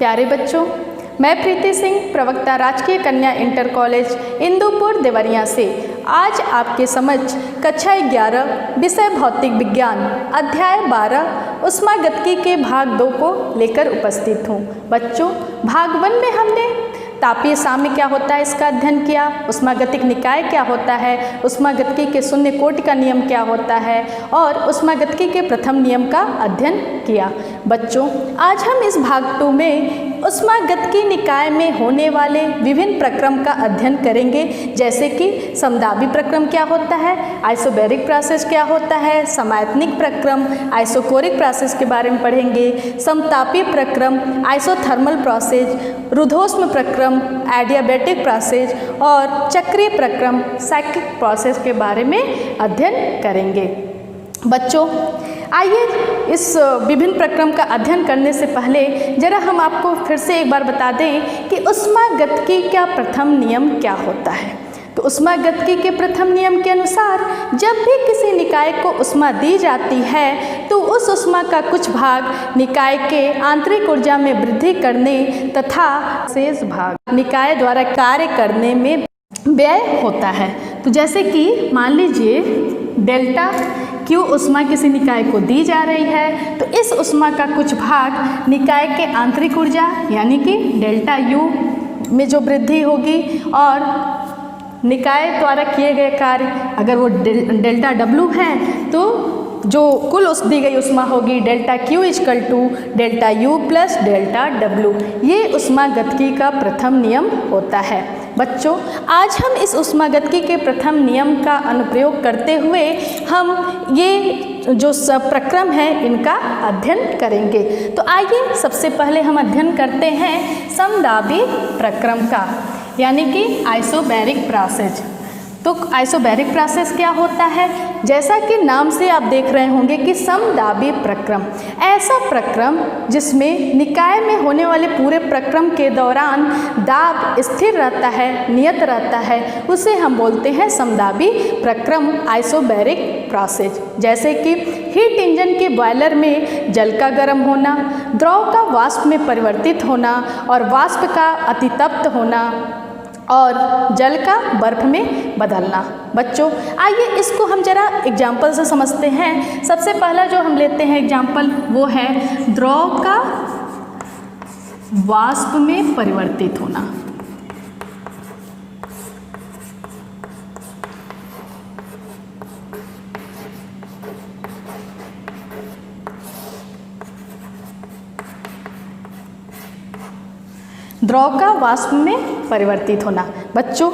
प्यारे बच्चों, मैं प्रीति सिंह, प्रवक्ता राजकीय कन्या इंटर कॉलेज इंदुपुर देवरिया से आज आपके समक्ष कक्षा 11 विषय भौतिक विज्ञान अध्याय 12 ऊष्मागतिकी के भाग 2 को लेकर उपस्थित हूँ। बच्चों, भाग 1 में हमने तापीय साम्य क्या होता है इसका अध्ययन किया, ऊष्मागतिक निकाय क्या होता है, ऊष्मागतिकी के शून्य कोटि का नियम क्या होता है और ऊष्मागतिकी के प्रथम नियम का अध्ययन किया। बच्चों, आज हम इस भाग 2 में ऊष्मागतिकी निकाय में होने वाले विभिन्न प्रक्रम का अध्ययन करेंगे, जैसे कि समदाबी प्रक्रम क्या होता है, आइसोबैरिक प्रोसेस क्या होता है, समायतनिक प्रक्रम, आइसोकोरिक प्रोसेस के बारे में पढ़ेंगे, समतापी प्रक्रम, आइसोथर्मल प्रोसेस, रुद्धोष्म प्रक्रम, एडियाबैटिक प्रोसेस और चक्रीय प्रक्रम साइक्लिक प्रोसेस के बारे में अध्ययन करेंगे। बच्चों, आइए इस विभिन्न प्रक्रम का अध्ययन करने से पहले जरा हम आपको फिर से एक बार बता दें कि ऊष्मागतिकी का प्रथम नियम क्या होता है। तो ऊष्मागतिकी के प्रथम नियम के अनुसार जब भी किसी निकाय को ऊष्मा दी जाती है तो उस ऊष्मा का कुछ भाग निकाय के आंतरिक ऊर्जा में वृद्धि करने तथा शेष भाग निकाय द्वारा कार्य करने में व्यय होता है। तो जैसे कि मान लीजिए डेल्टा क्यू ऊष्मा किसी निकाय को दी जा रही है, तो इस ऊष्मा का कुछ भाग निकाय के आंतरिक ऊर्जा यानी कि डेल्टा यू में जो वृद्धि होगी और निकाय द्वारा किए गए कार्य अगर वो डेल्टा डब्लू है तो जो कुल उस दी गई ऊष्मा होगी delta Q equal to delta U plus delta W. ये ऊष्मागतिकी का प्रथम नियम होता है। बच्चों, आज हम इस ऊष्मागतिकी के प्रथम नियम का अनुप्रयोग करते हुए हम ये जो सब प्रक्रम है इनका अध्ययन करेंगे। तो आइए सबसे पहले हम अध्ययन करते हैं समदाबी प्रक्रम का, यानी कि आइसोबैरिक प्रोसेस। तो आइसोबैरिक प्रोसेस क्या होता है? जैसा कि नाम से आप देख रहे होंगे कि समदाबी प्रक्रम, ऐसा प्रक्रम जिसमें निकाय में होने वाले पूरे प्रक्रम के दौरान दाब स्थिर रहता है, नियत रहता है, उसे हम बोलते हैं समदाबी प्रक्रम, आइसोबैरिक प्रोसेस। जैसे कि हीट इंजन के बॉयलर में जल का गर्म होना, द्रव का वाष्प में परिवर्तित होना और वाष्प का अतितप्त होना और जल का बर्फ में बदलना। बच्चों, आइए इसको हम जरा एग्जाम्पल से समझते हैं। सबसे पहला जो हम लेते हैं एग्जाम्पल वो है द्रव का वाष्प में परिवर्तित होना। द्रव का वाष्प में परिवर्तित होना। बच्चों,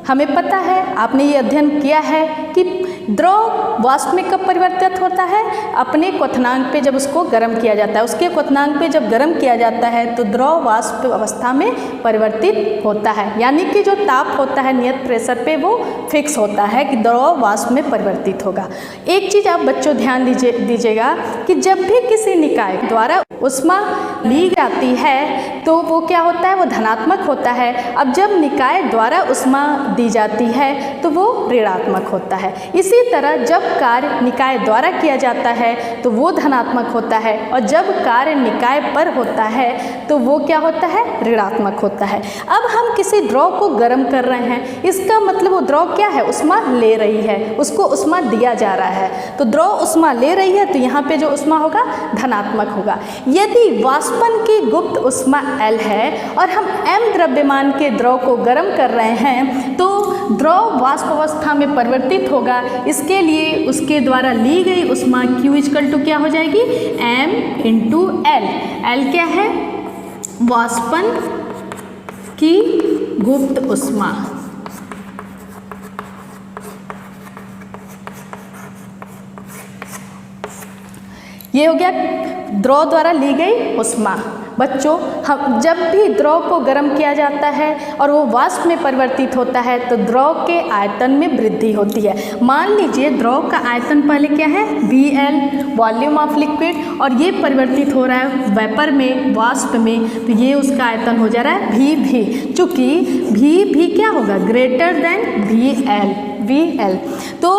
हमें पता है, आपने ये अध्ययन किया है कि द्रव वाष्प में कब परिवर्तित होता है? अपने क्वथनांक पे जब उसको गर्म किया जाता है, उसके क्वथनांक पे जब गर्म किया जाता है तो द्रव वाष्प अवस्था में परिवर्तित होता है, यानी कि जो ताप होता है नियत प्रेशर पे वो फिक्स होता है कि द्रव वाष्प में परिवर्तित होगा। एक चीज़ आप बच्चों ध्यान दीजिएगा कि जब भी किसी निकाय द्वारा ऊष्मा ली जाती है तो वो क्या होता है? वो धनात्मक होता है। अब जब निकाय द्वारा ऊष्मा दी जाती है तो वो ऋणात्मक होता है। इसी तरह जब कार्य निकाय द्वारा किया जाता है तो वो धनात्मक होता है और जब कार्य निकाय पर होता है तो वो क्या होता है? ऋणात्मक होता है। अब हम किसी द्रव को गर्म कर रहे हैं, इसका मतलब वो द्रव क्या है? ऊष्मा ले रही है, उसको ऊष्मा दिया जा रहा है। तो द्रव ऊष्मा ले रही है तो यहाँ पे जो ऊष्मा होगा धनात्मक होगा। यदि वाष्पन की गुप्त ऊष्मा L है और हम M द्रव्यमान के द्रव को गर्म कर रहे हैं तो द्रव वाष्प अवस्था में परिवर्तित होगा। इसके लिए उसके द्वारा ली गई ऊष्मा Q इक्वल टू क्या हो जाएगी? M into L। L क्या है? वाष्पन की गुप्त ऊष्मा। ये हो गया द्रव द्वारा ली गई ऊष्मा। बच्चों, हम जब भी द्रव को गर्म किया जाता है और वो वाष्प में परिवर्तित होता है तो द्रव के आयतन में वृद्धि होती है। मान लीजिए द्रव का आयतन पहले क्या है? VL, वॉल्यूम ऑफ लिक्विड, और ये परिवर्तित हो रहा है वेपर में, वाष्प में, तो ये उसका आयतन हो जा रहा है VV। चूँकि VV क्या होगा? Greater than VL। तो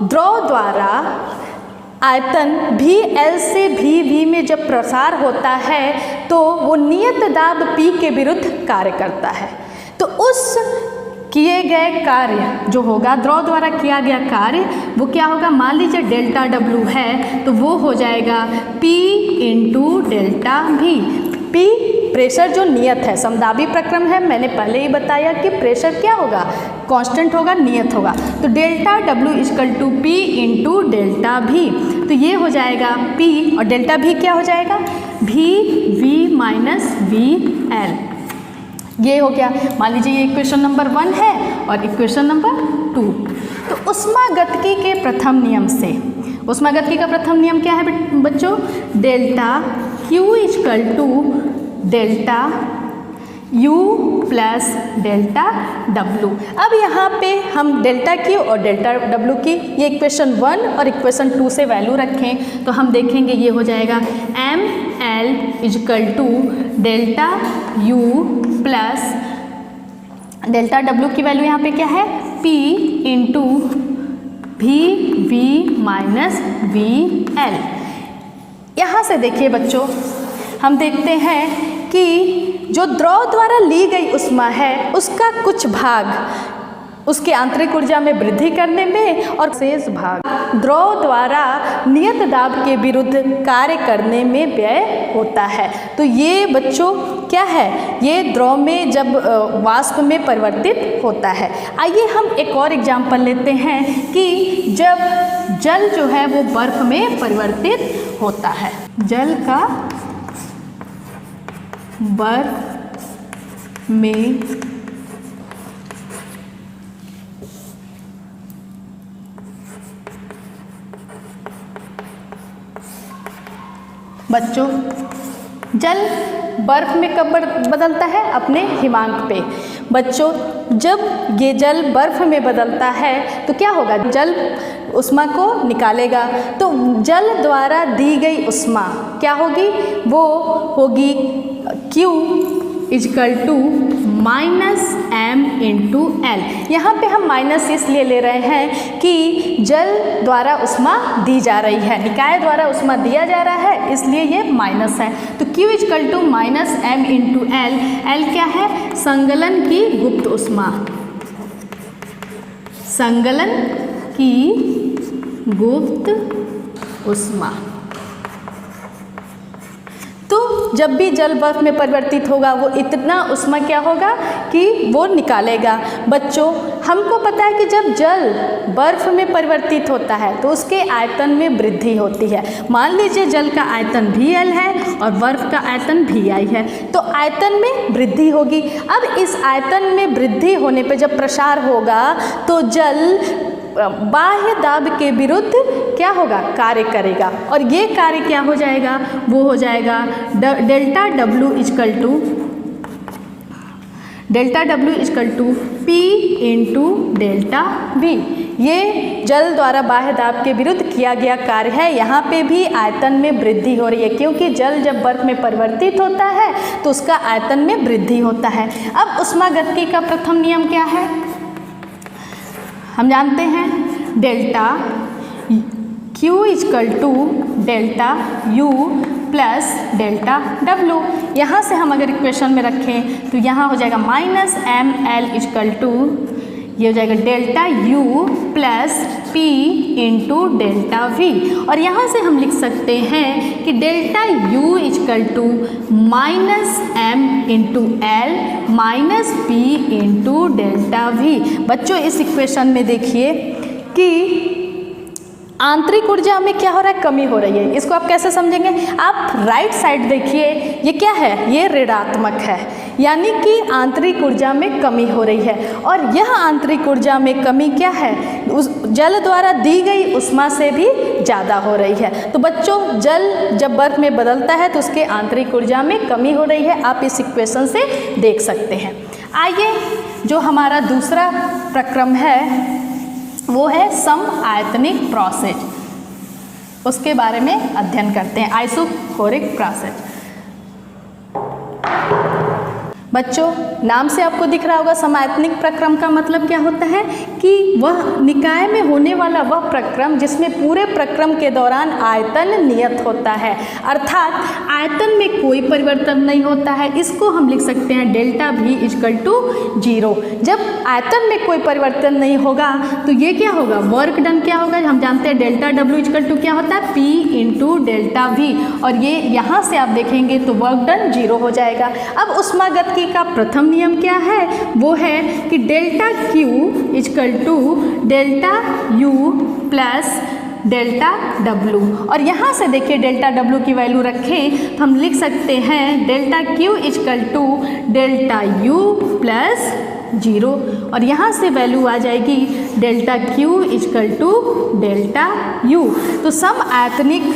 द्रव द्वारा आयतन VL से VV में जब प्रसार होता है तो वो नियत दाब P के विरुद्ध कार्य करता है। तो उस किए गए कार्य जो होगा, द्रव द्वारा किया गया कार्य, वो क्या होगा, मान लीजिए डेल्टा W है तो वो हो जाएगा P into delta V। P pressure जो नियत है, समदाबी प्रक्रम है, मैंने पहले ही बताया कि प्रेशर क्या होगा, कांस्टेंट होगा, नियत होगा। तो delta W equal to P into delta V। तो ये हो जाएगा P और डेल्टा V क्या हो जाएगा, V माइनस VL। ये हो गया। मान लीजिए ये इक्वेशन नंबर 1 है और इक्वेशन नंबर 2। तो ऊष्मागतिकी के प्रथम नियम से, ऊष्मागतिकी का प्रथम नियम क्या है बच्चों, delta Q equal to delta U plus delta W। अब यहाँ पे हम डेल्टा Q और डेल्टा W की ये इक्वेशन 1 और इक्वेशन 2 से वैल्यू रखें तो हम देखेंगे ये हो जाएगा ML equal to delta U plus delta W की वैल्यू यहाँ पे क्या है, P into V minus VL। यहाँ से देखिए बच्चों, हम देखते हैं कि जो द्रव द्वारा ली गई ऊष्मा है उसका कुछ भाग उसकी आंतरिक ऊर्जा में वृद्धि करने में और शेष भाग द्रव द्वारा नियत दाब के विरुद्ध कार्य करने में व्यय होता है। तो ये बच्चों क्या है, ये द्रव में जब वाष्प में परिवर्तित होता है। आइए हम एक और एग्जाम्पल लेते हैं कि जब जल जो है वो बर्फ में परिवर्तित होता है। जल का बर्फ में बच्चों, जल बर्फ में कब बदलता है, अपने हिमांक पे। बच्चों जब ये जल बर्फ में बदलता है तो क्या होगा, जल ऊष्मा को निकालेगा। तो जल द्वारा दी गई ऊष्मा क्या होगी, वो होगी Q equal to minus M into L। यहाँ पे हम माइनस इसलिए ले रहे हैं कि जल द्वारा ऊष्मा दी जा रही है, निकाय द्वारा ऊष्मा दिया जा रहा है, इसलिए ये माइनस है। तो Q equal to minus M into L। L क्या है, संगलन की गुप्त ऊष्मा, संगलन की गुप्त ऊष्मा। तो जब भी जल बर्फ में परिवर्तित होगा वो इतना ऊष्मा क्या होगा कि वो निकालेगा। बच्चों हमको पता है कि जब जल बर्फ में परिवर्तित होता है तो उसके आयतन में वृद्धि होती है। मान लीजिए जल का आयतन VL है और बर्फ का आयतन VI है, तो आयतन में वृद्धि होगी। अब इस आयतन में वृद्धि होने पर जब प्रसार होगा तो जल बाह्य दाब के विरुद्ध क्या होगा, कार्य करेगा। और ये कार्य क्या हो जाएगा, वो हो जाएगा delta W equal to P into delta V। ये जल द्वारा बाह्य दाब के विरुद्ध किया गया कार्य है। यहाँ पे भी आयतन में वृद्धि हो रही है क्योंकि जल जब बर्फ में परिवर्तित होता है तो उसका आयतन में वृद्धि होता है। अब ऊष्मागतिकी का प्रथम नियम क्या है, हम जानते हैं delta Q equal to delta U plus delta W। यहाँ से हम अगर इक्वेशन में रखें तो यहाँ हो जाएगा माइनस ML इक्वल टू, ये हो जाएगा delta U plus P into delta V। और यहाँ से हम लिख सकते हैं कि delta U equal to minus M into L minus P into delta V। बच्चों इस इक्वेशन में देखिए कि आंतरिक ऊर्जा में क्या हो रहा है, कमी हो रही है। इसको आप कैसे समझेंगे, आप राइट साइड देखिए, ये क्या है, ये ऋणात्मक है, यानी कि आंतरिक ऊर्जा में कमी हो रही है। और यह आंतरिक ऊर्जा में कमी क्या है, उस जल द्वारा दी गई ऊष्मा से भी ज़्यादा हो रही है। तो बच्चों जल जब बर्फ में बदलता है तो उसके आंतरिक ऊर्जा में कमी हो रही है, आप इस इक्वेशन से देख सकते हैं। आइए जो हमारा दूसरा प्रक्रम है वो है सम आयतनिक प्रोसेस, उसके बारे में अध्ययन करते हैं, आइसोकोरिक प्रोसेस। बच्चों, नाम से आपको दिख रहा होगा समायतनिक प्रक्रम का मतलब क्या होता है कि वह निकाय में होने वाला वह प्रक्रम जिसमें पूरे प्रक्रम के दौरान आयतन नियत होता है, अर्थात आयतन में कोई परिवर्तन नहीं होता है। इसको हम लिख सकते हैं डेल्टा V इक्वल टू 0। जब आयतन में कोई परिवर्तन नहीं होगा तो ये क्या होगा, वर्क डन क्या होगा, हम जानते हैं डेल्टा W इक्वल टू क्या होता है, P इंटू डेल्टा V, और ये यहाँ से आप देखेंगे तो वर्क डन 0 हो जाएगा। अब ऊष्मागतिकी का प्रथम नियम क्या है, वो है कि delta Q equal to delta U plus delta W, और यहाँ से देखिए डेल्टा W की वैल्यू रखें तो हम लिख सकते हैं delta Q equal to delta U plus 0, और यहाँ से वैल्यू आ जाएगी delta Q equal to delta U। तो सम आयतनिक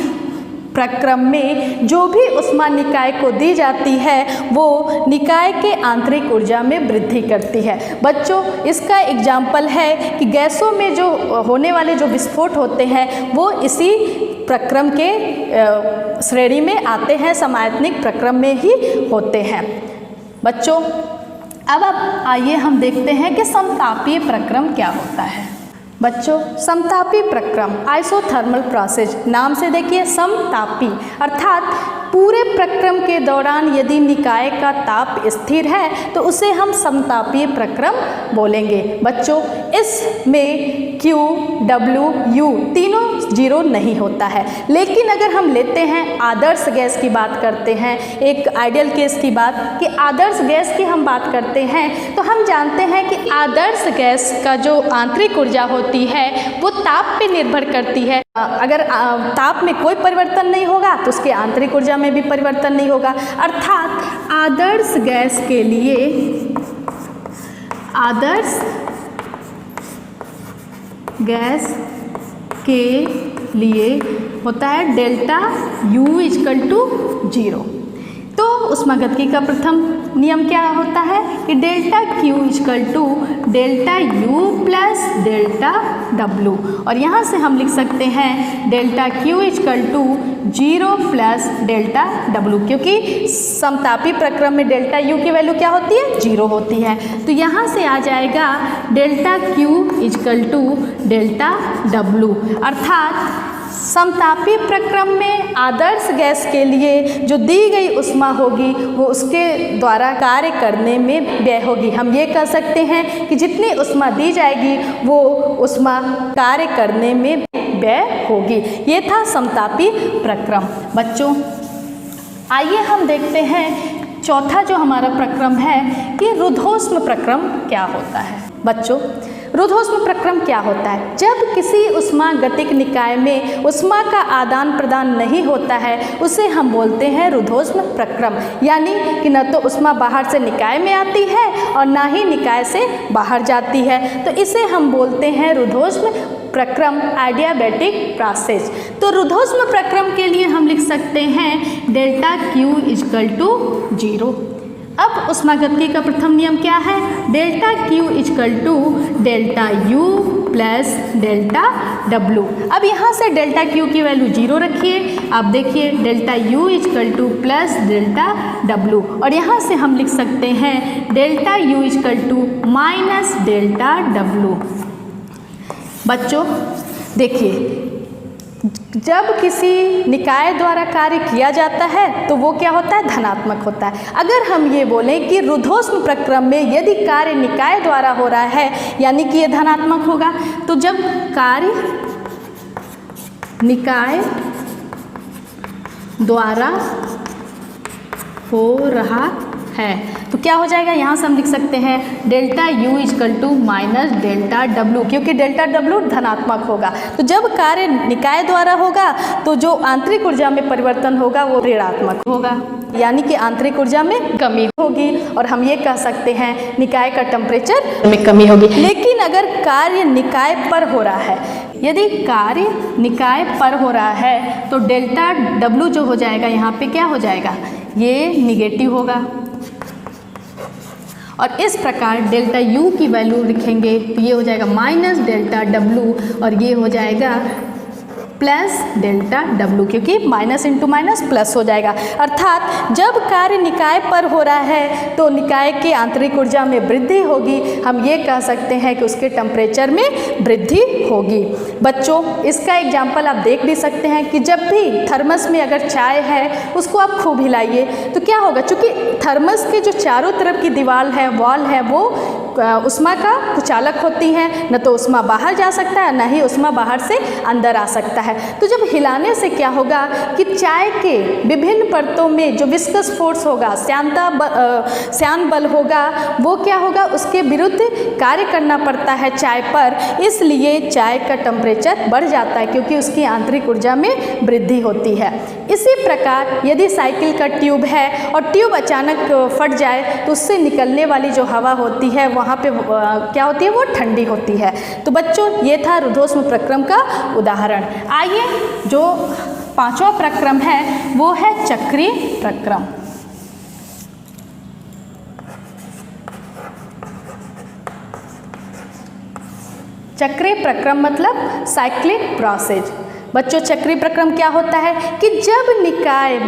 प्रक्रम में जो भी ऊष्मा निकाय को दी जाती है वो निकाय के आंतरिक ऊर्जा में वृद्धि करती है। बच्चों, इसका एग्जाम्पल है कि गैसों में जो होने वाले जो विस्फोट होते हैं वो इसी प्रक्रम के श्रेणी में आते हैं, समायतनिक प्रक्रम में ही होते हैं। बच्चों, अब आइए हम देखते हैं कि समतापीय प्रक्रम क्या होता है। बच्चों, समतापी प्रक्रम आइसोथर्मल प्रोसेस, नाम से देखिए समतापी, अर्थात पूरे प्रक्रम के दौरान यदि निकाय का ताप स्थिर है तो उसे हम समतापीय प्रक्रम बोलेंगे। बच्चों, इसमें Q, W, U तीनों 0 नहीं होता है, लेकिन अगर हम लेते हैं आदर्श गैस की बात करते हैं, एक आइडियल केस की बात कि आदर्श गैस की हम बात करते हैं, तो हम जानते हैं कि आदर्श गैस का जो आंतरिक ऊर्जा होती है वो ताप पे निर्भर करती है। अगर ताप में कोई परिवर्तन नहीं होगा तो उसके आंतरिक ऊर्जा में भी परिवर्तन नहीं होगा, अर्थात आदर्श गैस के लिए होता है डेल्टा U इक्वल टू 0। तो ऊष्मागतिकी का प्रथम नियम क्या होता है कि delta Q equal to delta U plus delta W, और यहाँ से हम लिख सकते हैं delta Q equal to 0 plus delta W, क्योंकि समतापी प्रक्रम में डेल्टा U की वैल्यू क्या होती है, 0 होती है। तो यहाँ से आ जाएगा delta Q equal to delta W, अर्थात समतापी प्रक्रम में आदर्श गैस के लिए जो दी गई ऊष्मा होगी वो उसके द्वारा कार्य करने में व्यय होगी। हम ये कह सकते हैं कि जितनी ऊष्मा दी जाएगी वो ऊष्मा कार्य करने में व्यय होगी। ये था समतापी प्रक्रम। बच्चों, आइए हम देखते हैं चौथा जो हमारा प्रक्रम है कि रुद्धोष्म प्रक्रम क्या होता है। बच्चों, रुद्धोष्म प्रक्रम क्या होता है, जब किसी ऊष्मागतिक निकाय में ऊष्मा का आदान प्रदान नहीं होता है उसे हम बोलते हैं रुद्धोष्म प्रक्रम, यानी कि न तो ऊष्मा बाहर से निकाय में आती है और ना ही निकाय से बाहर जाती है, तो इसे हम बोलते हैं रुद्धोष्म प्रक्रम, एडियाबैटिक प्रोसेस। तो रुद्धोष्म प्रक्रम के लिए हम लिख सकते हैं डेल्टा Q इक्वल टू 0। अब ऊष्मागतिकी का प्रथम नियम क्या है, delta Q equal to delta U plus delta W। अब यहाँ से डेल्टा Q की वैल्यू 0 रखिए, आप देखिए delta U equal to plus delta W, और यहाँ से हम लिख सकते हैं delta U equal to minus delta W। बच्चों, देखिए जब किसी निकाय द्वारा कार्य किया जाता है तो वो क्या होता है, धनात्मक होता है। अगर हम ये बोलें कि रुद्धोष्म प्रक्रम में यदि कार्य निकाय द्वारा हो रहा है यानी कि ये धनात्मक होगा, तो जब कार्य निकाय द्वारा हो रहा है तो क्या हो जाएगा, यहाँ से हम लिख सकते हैं delta U equal to minus delta W, क्योंकि डेल्टा W धनात्मक होगा। तो जब कार्य निकाय द्वारा होगा तो जो आंतरिक ऊर्जा में परिवर्तन होगा वो ऋणात्मक होगा, यानी कि आंतरिक ऊर्जा में कमी होगी, और हम ये कह सकते हैं निकाय का टेम्परेचर में कमी होगी। लेकिन अगर कार्य निकाय पर हो रहा है, यदि कार्य निकाय पर हो रहा है तो डेल्टा W जो हो जाएगा यहाँ पे क्या हो जाएगा, ये निगेटिव होगा, और इस प्रकार डेल्टा U की वैल्यू लिखेंगे तो ये हो जाएगा माइनस डेल्टा W, और ये हो जाएगा प्लस डेल्टा डब्लू, क्योंकि माइनस इंटू माइनस प्लस हो जाएगा। अर्थात जब कार्य निकाय पर हो रहा है तो निकाय की आंतरिक ऊर्जा में वृद्धि होगी, हम ये कह सकते हैं कि उसके टेम्परेचर में वृद्धि होगी। बच्चों, इसका एग्जाम्पल आप देख भी सकते हैं कि जब भी थर्मस में अगर चाय है उसको आप खूब हिलाइए तो क्या होगा, चूँकि थर्मस के जो चारों तरफ की दीवार है, वॉल है, वो उष्मा का कुचालक होती हैं, न तो उष्मा बाहर जा सकता है, न ही उष्मा बाहर से अंदर आ सकता है। तो जब हिलाने से क्या होगा कि चाय के विभिन्न परतों में जो विस्कस फोर्स होगा, श्यान बल होगा, वो क्या होगा, उसके विरुद्ध कार्य करना पड़ता है चाय पर, इसलिए चाय का टेम्परेचर बढ़ जाता है क्योंकि उसकी आंतरिक ऊर्जा में वृद्धि होती है। इसी प्रकार यदि साइकिल का ट्यूब है और ट्यूब अचानक फट जाए तो उससे निकलने वाली जो हवा होती है वहाँ पे क्या होती है, वो ठंडी होती है। तो बच्चों, ये था रुद्धोष्म प्रक्रम का उदाहरण। आइए, जो पांचवा प्रक्रम है वो है चक्रीय प्रक्रम। चक्रीय प्रक्रम मतलब साइक्लिक प्रोसेस। बच्चों, चक्रीय प्रक्रम क्या होता है कि जब निकाय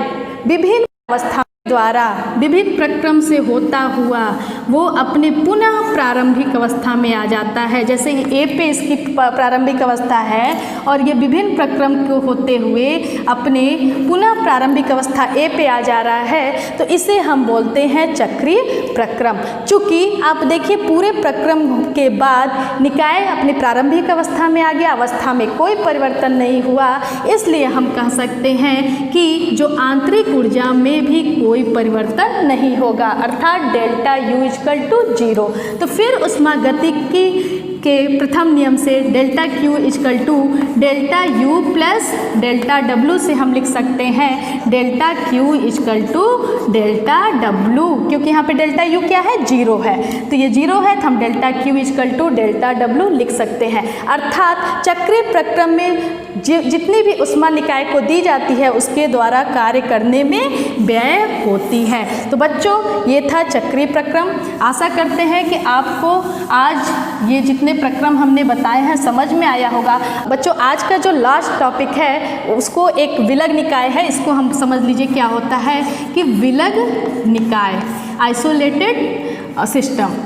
विभिन्न अवस्था द्वारा विभिन्न प्रक्रम से होता हुआ वो अपने पुनः प्रारंभिक अवस्था में आ जाता है। जैसे ए पे इसकी प्रारंभिक अवस्था है और ये विभिन्न प्रक्रम को होते हुए अपने पुनः प्रारंभिक अवस्था ए पे आ जा रहा है, तो इसे हम बोलते हैं चक्रीय प्रक्रम। चूँकि आप देखिए पूरे प्रक्रम के बाद निकाय अपनी प्रारंभिक अवस्था में आ गया, अवस्था में कोई परिवर्तन नहीं हुआ, इसलिए हम कह सकते हैं कि जो आंतरिक ऊर्जा में भी कोई परिवर्तन नहीं होगा, अर्थात डेल्टा यू इक्वल टू 0। तो फिर उष्मागतिकी के प्रथम नियम से delta Q equal to delta U plus delta W से हम लिख सकते हैं delta Q equal to delta W, क्योंकि यहाँ पे डेल्टा यू क्या है, 0 है, तो ये 0 है, तो हम delta Q equal to delta W लिख सकते हैं। अर्थात चक्रीय प्रक्रम में जितनी भी उष्मा निकाय को दी जाती है उसके द्वारा कार्य करने में व्यय होती है। तो बच्चों, ये था चक्रीय प्रक्रम। आशा करते हैं कि आपको आज ये जितने प्रक्रम हमने बताए हैं समझ में आया होगा। बच्चों, आज का जो लास्ट टॉपिक है उसको एक विलग निकाय है, इसको हम समझ लीजिए क्या होता है कि विलग निकाय, आइसोलेटेड सिस्टम।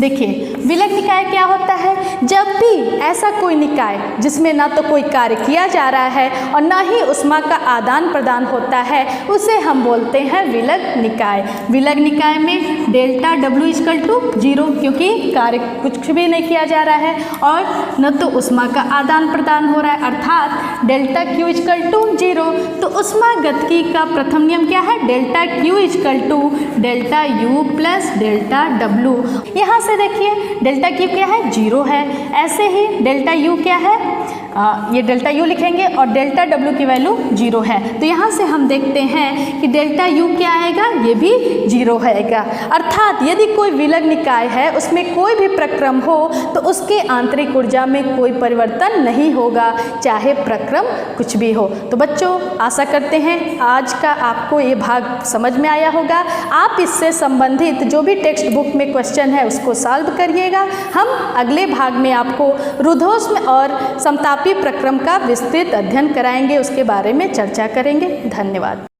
देखिए, विलग निकाय क्या होता है, जब भी ऐसा कोई निकाय जिसमें ना तो कोई कार्य किया जा रहा है और ना ही उष्मा का आदान प्रदान होता है, उसे हम बोलते हैं विलग निकाय। विलग निकाय में डेल्टा डब्ल्यू इक्वल टू 0, क्योंकि कार्य कुछ भी नहीं किया जा रहा है और न तो उष्मा का आदान प्रदान हो रहा है, अर्थात डेल्टा क्यू इक्वल टू 0। तो उष्मागतिकी का प्रथम नियम क्या है, delta Q equal to delta U plus delta W. यहाँ से देखिए डेल्टा क्यू क्या है, 0 है, ऐसे ही डेल्टा यू क्या है, ये डेल्टा यू लिखेंगे और डेल्टा डब्ल्यू की वैल्यू 0 है। तो यहाँ से हम देखते हैं कि डेल्टा यू क्या आएगा, ये भी 0 आएगा। अर्थात यदि कोई विलग निकाय है उसमें कोई भी प्रक्रम हो तो उसके आंतरिक ऊर्जा में कोई परिवर्तन नहीं होगा, चाहे प्रक्रम कुछ भी हो। तो बच्चों, आशा करते हैं आज का आपको ये भाग समझ में आया होगा। आप इससे संबंधित जो भी टेक्स्ट बुक में क्वेश्चन है उसको सॉल्व करिएगा। हम अगले भाग में आपको रुद्धोष्म और समतापी प्रक्रम का विस्तृत अध्ययन कराएंगे, उसके बारे में चर्चा करेंगे। धन्यवाद।